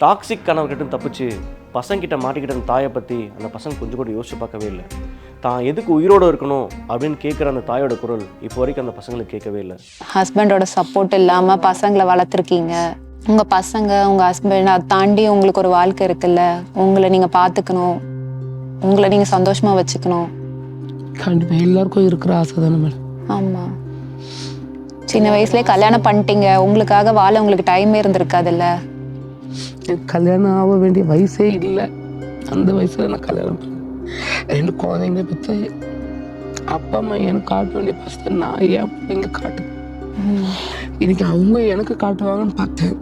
Toxic கணவர்கிட்ட தப்பிச்சு பசங்கிட்ட மாட்டிக்கிட்ட அந்த தாயை பற்றி அந்த பசங்க கொஞ்சம் கூட யோசிச்சு பார்க்கவே இல்லை. தான் எதுக்கு உயிரோடு இருக்கணும் அப்படின்னு கேட்குற அந்த தாயோட குரல் இப்போ வரைக்கும் அந்த பசங்களுக்கு கேட்கவே இல்லை. ஹஸ்பண்டோட சப்போர்ட் இல்லாமல் பசங்களை வளர்த்துருக்கீங்க. உங்கள் பசங்க உங்கள் ஹஸ்பண்ட் அதை தாண்டி உங்களுக்கு ஒரு வாழ்க்கை இருக்குல்ல, உங்களை நீங்கள் பார்த்துக்கணும், உங்களை நீங்கள் சந்தோஷமாக வச்சுக்கணும். கண்டிப்பாக எல்லாருக்கும் இருக்கிற ஆசை தானே மேடம். ஆமாம், சின்ன வயசுலேயே கல்யாணம் பண்ணிட்டீங்க, உங்களுக்காக வாழ உங்களுக்கு டைமே இருந்திருக்காதுல்ல. கல்யாணம் ஆக வேண்டிய வயசே இல்லை, அந்த வயசில் நான் கல்யாணம் பண்ணேன். 2 குழந்தைங்கள பற்றி அப்பா அம்மா எனக்கு காட்ட வேண்டிய பாசத்தை நான் என் பிள்ளைங்க காட்டு. இன்னைக்கு அவங்க எனக்கு காட்டுவாங்கன்னு பார்த்தேன்,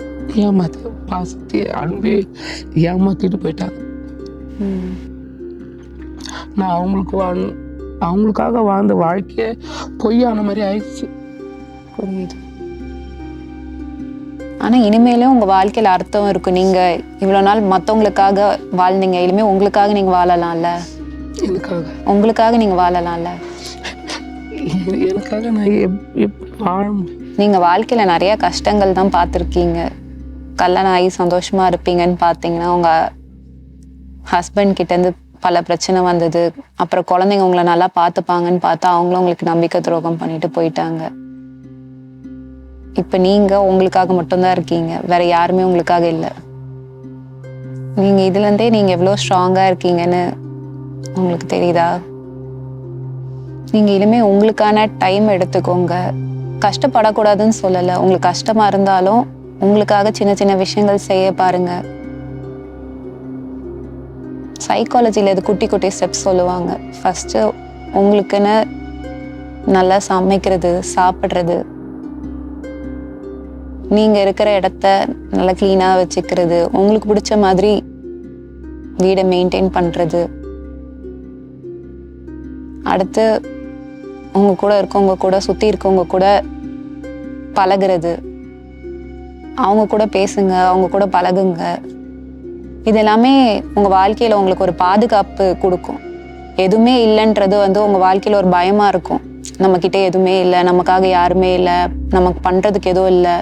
ஏமாத்த பாசத்தை அன்பே ஏமாத்திட்டு போயிட்டாங்க. நான் அவங்களுக்காக வாழ்ந்த வாழ்க்கைய பொய்யான மாதிரி ஆயிடுச்சு. புரியுது. ஆனால் இனிமேலும் உங்கள் வாழ்க்கையில் அர்த்தம் இருக்கும். நீங்கள் இவ்வளோ நாள் மற்றவங்களுக்காக வாழ்ந்தீங்க, இனிமேல் உங்களுக்காக நீங்கள் வாழலாம்ல. உங்களுக்காக நீங்கள் வாழலாம்ல. எனக்காக நான் எப்படி வாழ முடியும்? நீங்கள் வாழ்க்கையில் நிறைய கஷ்டங்கள் தான் பார்த்துருக்கீங்க. கல்யாணம் ஆகி சந்தோஷமாக இருப்பீங்கன்னு பார்த்தீங்கன்னா உங்கள் ஹஸ்பண்ட் கிட்டேருந்து பல பிரச்சனை வந்தது. அப்புறம் குழந்தைங்க உங்களை நல்லா பார்த்துப்பாங்கன்னு பார்த்தா அவங்களும் உங்களுக்கு நம்பிக்கை துரோகம் பண்ணிட்டு போயிட்டாங்க. இப்போ நீங்கள் உங்களுக்காக மட்டும்தான் இருக்கீங்க, வேற யாருமே உங்களுக்காக இல்லை. நீங்கள் இதுலேருந்தே நீங்கள் எவ்வளோ ஸ்ட்ராங்காக இருக்கீங்கன்னு உங்களுக்கு தெரியுதா? நீங்கள் இனிமேல் உங்களுக்கான டைம் எடுத்துக்கோங்க. கஷ்டப்படக்கூடாதுன்னு சொல்லலை, உங்களுக்கு கஷ்டமாக இருந்தாலும் உங்களுக்காக சின்ன சின்ன விஷயங்கள் செய்ய பாருங்க. சைக்காலஜியில் இது குட்டி குட்டி ஸ்டெப்ஸ் சொல்லுவாங்க. ஃபஸ்ட்டு உங்களுக்குன்னு நல்லா சமைக்கிறது, சாப்பிட்றது, நீங்கள் இருக்கிற இடத்த நல்லா க்ளீனாக வச்சுக்கிறது, உங்களுக்கு பிடிச்ச மாதிரி வீடை மெயின்டைன் பண்ணுறது, அடுத்து உங்கள் கூட இருக்கவங்க கூட சுற்றி இருக்கவங்க கூட பழகிறது, அவங்க கூட பேசுங்க, அவங்க கூட பழகுங்க. இது எல்லாமே உங்கள் வாழ்க்கையில் உங்களுக்கு ஒரு பாதுகாப்பு கொடுக்கும். எதுவுமே இல்லைன்றது உங்கள் வாழ்க்கையில் ஒரு பயமாக இருக்கும். நம்மக்கிட்ட எதுவுமே இல்லை, நமக்காக யாருமே இல்லை, நமக்கு பண்ணுறதுக்கு எதுவும் இல்லை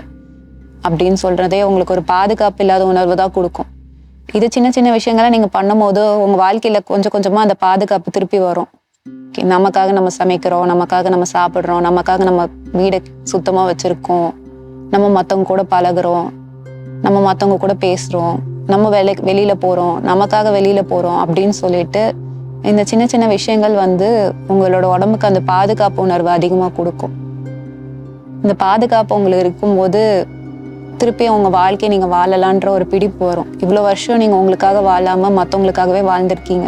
அப்படின்னு சொல்கிறதே உங்களுக்கு ஒரு பாதுகாப்பு இல்லாத உணர்வு தான் கொடுக்கும். இது சின்ன சின்ன விஷயங்களை நீங்கள் பண்ணும் போது உங்கள் வாழ்க்கையில் கொஞ்சம் கொஞ்சமாக அந்த பாதுகாப்பு திருப்பி வரும். நமக்காக நம்ம சமைக்கிறோம், நமக்காக நம்ம சாப்பிட்றோம், நமக்காக நம்ம வீடை சுத்தமாக வச்சுருக்கோம், நம்ம மற்றவங்க கூட பழகுறோம், நம்ம மற்றவங்க கூட பேசுகிறோம், நம்ம வெளியில் போகிறோம், நமக்காக வெளியில் போகிறோம் அப்படின்னு சொல்லிட்டு இந்த சின்ன சின்ன விஷயங்கள் உங்களோட உடம்புக்கு அந்த பாதுகாப்பு உணர்வு அதிகமாக கொடுக்கும். இந்த பாதுகாப்பு உங்களுக்கு இருக்கும்போது திருப்பி உங்கள் வாழ்க்கையை நீங்கள் வாழலான்ற ஒரு பிடிப்பு வரும். இவ்வளோ வருஷம் நீங்கள் உங்களுக்காக வாழாமல் மற்றவங்களுக்காகவே வாழ்ந்துருக்கீங்க.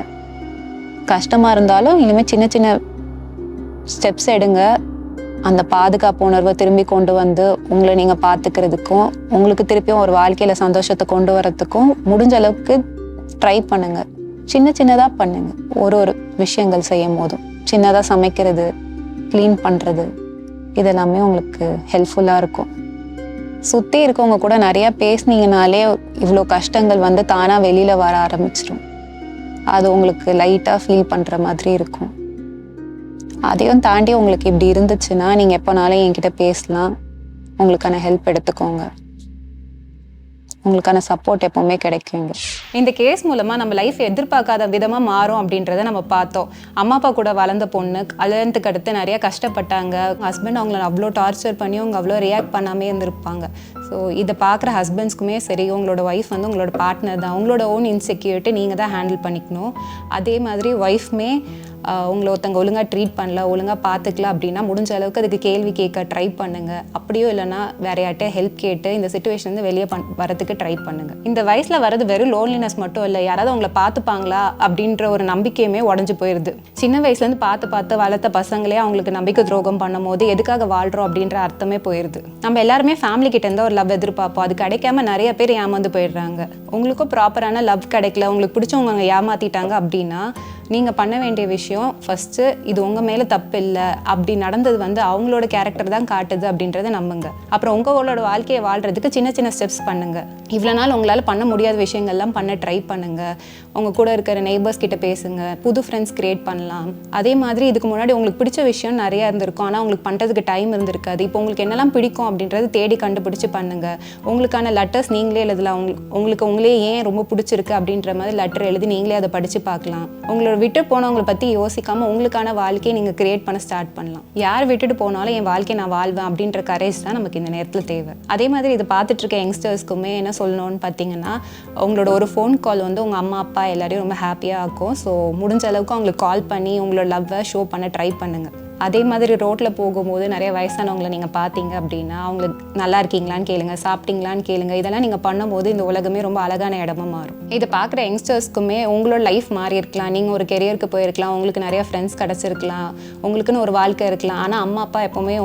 கஷ்டமாக இருந்தாலும் இனிமேல் சின்ன சின்ன ஸ்டெப்ஸ் எடுங்க. அந்த பாதுகாப்பு உணர்வை திரும்பி கொண்டு உங்களை நீங்கள் பார்த்துக்கிறதுக்கும் உங்களுக்கு திருப்பியும் ஒரு வாழ்க்கையில் சந்தோஷத்தை கொண்டு வரத்துக்கும் முடிஞ்ச அளவுக்கு ட்ரை பண்ணுங்க. சின்ன சின்னதாக பண்ணுங்க. ஒரு விஷயங்கள் செய்யும் போதும் சின்னதாக சமைக்கிறது, க்ளீன் பண்ணுறது, இதெல்லாமே உங்களுக்கு ஹெல்ப்ஃபுல்லாக இருக்கும். சுற்றி இருக்கவங்க கூட நிறையா பேசுனீங்கனாலே இவ்வளோ கஷ்டங்கள் தானாக வெளியில் வர ஆரம்பிச்சிடும். அது உங்களுக்கு லைட்டாக ஃபீல் பண்ணுற மாதிரி இருக்கும். அதையும் தாண்டி உங்களுக்கு இப்படி இருந்துச்சுன்னா நீங்கள் எப்போனாலும் என்கிட்ட பேசலாம். உங்களுக்கான ஹெல்ப் எடுத்துக்கோங்க. உங்களுக்கான சப்போர்ட் எப்போவுமே கிடைக்குங்க. இந்த கேஸ் மூலமாக நம்ம லைஃப் எதிர்பார்க்காத விதமாக மாறும் அப்படின்றத நம்ம பார்த்தோம். அம்மா அப்பா கூட வளர்ந்த பொண்ணு கல்யாணத்துக்கு அடுத்து நிறையா கஷ்டப்பட்டாங்க. ஹஸ்பண்ட் அவங்கள அவ்வளோ டார்ச்சர் பண்ணி அவங்க அவ்வளோ ரியாக்ட் பண்ணாமே இருந்திருப்பாங்க. ஸோ இதை பார்க்குற ஹஸ்பண்ட்ஸ்க்குமே சரி, உங்களோட ஒய்ஃப் உங்களோட பார்ட்னர் தான், உங்களோட ஓன் இன்செக்யூரிட்டி நீங்கள் தான் ஹேண்டில் பண்ணிக்கணும். அதே மாதிரி ஒய்ஃப்மே உங்களை ஒருத்தங்க ஒழுங்காக ட்ரீட் பண்ணல, ஒழுங்காக பார்த்துக்கல அப்படின்னா முடிஞ்ச அளவுக்கு அதுக்கு கேள்வி கேட்க ட்ரை பண்ணுங்கள். அப்படியோ இல்லைனா வேற யார்கிட்ட ஹெல்ப் கேட்டு இந்த சுச்சுவேஷன் வெளியே வரதுக்கு ட்ரை பண்ணுங்கள். இந்த வயசில் வரது வெறும் லோன்லினஸ் மட்டும் இல்லை, யாராவது அவங்கள பார்த்துப்பாங்களா அப்படின்ற ஒரு நம்பிக்கையுமே உடஞ்சி போயிடுது. சின்ன வயசுலேருந்து பார்த்து வளர்த்த பசங்களே அவங்களுக்கு நம்பிக்கை துரோகம் பண்ணும் போது எதுக்காக வாழ்கிறோம் அப்படின்ற அர்த்தமே போயிடுது. நம்ம எல்லாருமே ஃபேமிலி கிட்ட இருந்தால் ஒரு லவ் எதிர்பார்ப்போம். அது கிடைக்காம நிறைய பேர் ஏமாந்து போயிடுறாங்க. உங்களுக்கும் ப்ராப்பரான லவ் கிடைக்கல, உங்களுக்கு பிடிச்சவங்க ஏமாற்றிட்டாங்க அப்படின்னா நீங்கள் பண்ண வேண்டிய விஷயம் ஃபஸ்ட்டு இது உங்கள் மேலே தப்பு இல்லை, அப்படி நடந்தது வந்து அவங்களோட கேரக்டர் தான் காட்டுது அப்படின்றத நம்புங்க. அப்புறம் உங்களோட வாழ்க்கையை வாழ்கிறதுக்கு சின்ன சின்ன ஸ்டெப்ஸ் பண்ணுங்கள். இவ்வளோ நாள் உங்களால் பண்ண முடியாத விஷயங்கள்லாம் பண்ண ட்ரை பண்ணுங்கள். உங்கள் கூட இருக்கிற நெய்பர்ஸ் கிட்ட பேசுங்க, புது ஃப்ரெண்ட்ஸ் க்ரியேட் பண்ணலாம். அதே மாதிரி இதுக்கு முன்னாடி உங்களுக்கு பிடிச்ச விஷயம் நிறையா இருந்திருக்கும், ஆனால் உங்களுக்கு பண்ணுறதுக்கு டைம் இருந்திருக்காது. இப்போ உங்களுக்கு என்னெல்லாம் பிடிக்கும் அப்படின்றது தேடி கண்டுபிடிச்சு பண்ணுங்கள். உங்களுக்கான லெட்டர்ஸ் நீங்களே எழுதலாம். உங்களே ஏன் ரொம்ப பிடிச்சிருக்கு அப்படின்ற மாதிரி லெட்டர் எழுதி நீங்களே அதை படித்து பார்க்கலாம். உங்களோட விட்டு போனவங்களை பற்றி யோசிக்காமல் உங்களுக்கான வாழ்க்கையை நீங்கள் க்ரியேட் பண்ண ஸ்டார்ட் பண்ணலாம். யார் விட்டுட்டு போனாலும் என் வாழ்க்கையை நான் வாழ்வேன் அப்படின்ற கரேஜ் தான் நமக்கு இந்த நேரத்தில் தேவை. அதே மாதிரி இதை பார்த்துட்டு இருக்க யங்ஸ்டர்ஸ்க்குமே என்ன சொல்லணும்னு பார்த்தீங்கன்னா, உங்களோட ஒரு ஃபோன் கால் வந்து உங்கள் அம்மா அப்பா எல்லாரையும் ரொம்ப ஹாப்பியாக ஆக்கும். ஸோ முடிஞ்ச அளவுக்கு அவங்களுக்கு கால் பண்ணி உங்களோட லவ்வை ஷோ பண்ண ட்ரை பண்ணுங்கள். அதே மாதிரி ரோட்டில் போகும்போது நிறைய வயசானவங்களை நீங்கள் பார்த்தீங்க அப்படின்னா அவங்களுக்கு நல்லா இருக்கீங்களான்னு கேளுங்க, சாப்பிட்டீங்களான்னு கேளுங்க. இதெல்லாம் நீங்கள் பண்ணும்போது இந்த உலகமே ரொம்ப அழகான இடமா மாறும். இதை பார்க்குற யங்ஸ்டர்ஸ்க்குமே உங்களோட லைஃப் மாறி இருக்கலாம். நீங்கள் ஒரு கெரியருக்கு போயிருக்கலாம், உங்களுக்கு நிறைய ஃப்ரெண்ட்ஸ் கிடச்சிருக்கலாம், உங்களுக்குன்னு ஒரு வாழ்க்கை இருக்கலாம். ஆனால் அம்மா அப்பா எப்போவுமே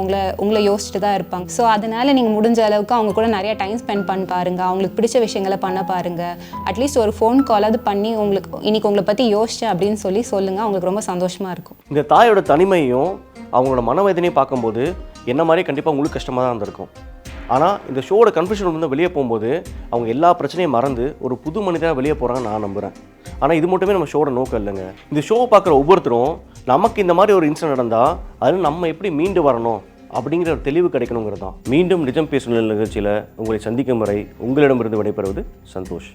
உங்களை யோசிச்சுட்டு தான் இருப்பாங்க. ஸோ அதனால் நீங்கள் முடிஞ்ச அளவுக்கு அவங்க கூட நிறைய டைம் ஸ்பெண்ட் பண்ண பாருங்கள். அவங்களுக்கு பிடிச்ச விஷயங்களை பண்ண பாருங்கள். அட்லீஸ்ட் ஒரு ஃபோன் காலாவது பண்ணி இன்னைக்கு உங்களை பற்றி யோசிச்சேன் அப்படின்னு சொல்லுங்கள். அவங்களுக்கு ரொம்ப சந்தோஷமாக இருக்கும். இந்த தாயோட தனிமையும் அவங்களோட மனவேதனையை பார்க்கும்போது என்ன மாதிரி கண்டிப்பாக உங்களுக்கு கஷ்டமாக தான் இருந்திருக்கும். ஆனால் இந்த ஷோவோட கன்ஃபியூஷன் வந்து வெளியே போகும்போது அவங்க எல்லா பிரச்சனையும் மறந்து ஒரு புது மனிதனாக வெளியே போகிறாங்கன்னு நான் நம்புகிறேன். ஆனால் இது மட்டுமே நம்ம ஷோட நோக்கம் இல்லைங்க. இந்த ஷோவை பார்க்குற ஒவ்வொருத்தரும் நமக்கு இந்த மாதிரி ஒரு இன்சிடென்ட் நடந்தால் அது நம்ம எப்படி மீண்டு வரணும் அப்படிங்கிற ஒரு தெளிவு கிடைக்கணுங்கிறது தான். மீண்டும் நிஜம் பேசும் நிகழ்ச்சியில் உங்களை சந்திக்கும் வரை உங்களிடமிருந்து விடைபெறுவது சந்தோஷ்.